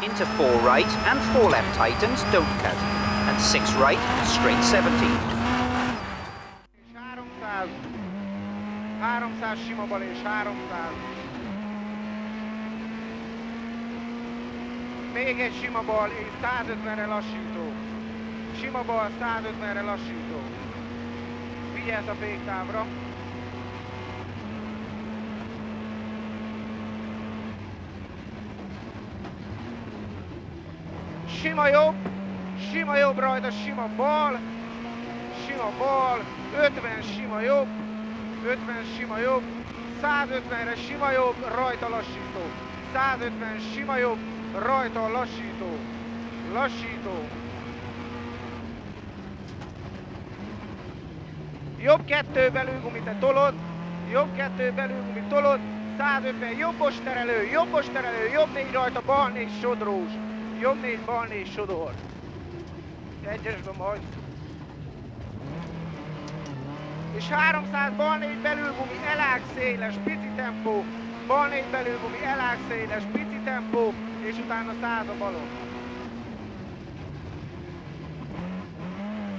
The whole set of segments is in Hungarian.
into 4 right and 4 left tightens, don't cut. And 6 right, straight 70. 300 sima bal és 300. Még egy sima bal és 150-re lassító. Sima bal, 150-re lassító. Vigyázz a féktávra. Sima jobb rajta, sima bal, 50 sima jobb, 50 sima jobb, 150-re sima jobb, rajta lassító, 150 sima jobb, rajta lassító, lassító. Jobb 2 belülgumi, te tolod, jobb 2 belülgumi, tolod, 150, jobbos terelő, jobb 4 rajta, bal 4 sodrós, jobb 4, bal 4 sodor. Egyesbe majd. És 300 bal 4 belülgumi, elág széles, pici tempó, bal 4 belülgumi, elág széles, pici tempó, és utána 100 a balon.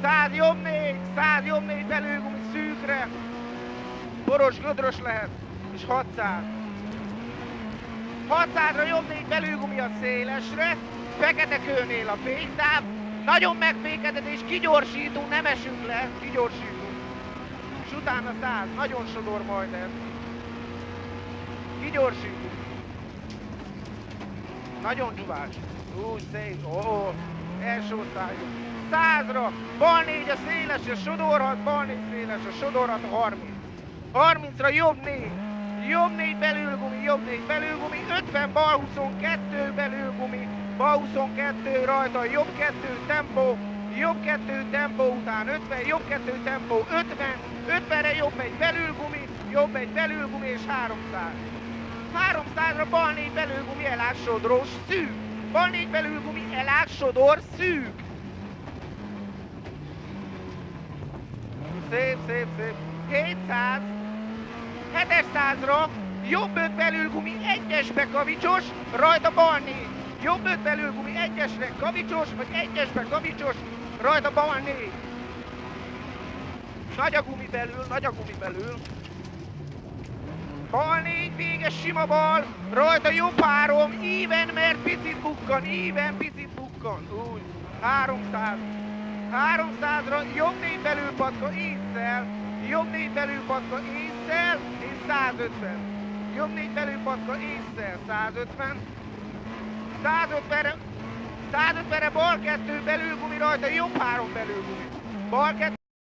100 jobb 4 belülgumi szűkre, boros, gödrös lehet, és 600. 600-ra jobb 4 belülgumi a szélesre, fekete kőnél a féktáv, nagyon megfékezed és kigyorsítunk, nem esünk le, kigyorsítunk. És utána 100, nagyon sodor majd ez. Kigyorsítunk. Nagyon csúvás. Úgy szép, első osztályú. 100-ra, bal 4 a szélesre, sodorhat, bal 4 szélesre, sodorhat 30. 30-ra jobb 4 belülgumi, 50 bal 22 belülgumi, bal 22 rajta, jobb 2 tempó után 50, jobb 2 tempó 50, 50-re jobb egy belülgumi és 300. 300-ra bal 4 belülgumi, elág sodrós, szűk. Bal 4 belülgumi, elág sodor, szűk. Szép. 700. 700-ra jobb 5 belülgumi, egyesbe kavicsos, rajta bal 4. Jobb 5 belülgumi, egyesre kavicsos, vagy egyesbe kavicsos, rajta bal 4. Nagy a gumi belül. Bal 4, véges sima bal, rajta jobb 3, íven, mert picit bukkan, úgy. 300. 300-ra jobb 4 belülpatka észszel, és 150. Jobb 4 belülpatka észszel, 150. 150-re bal 2 belülgumi rajta, jobb 3 belülgumi. Bal 2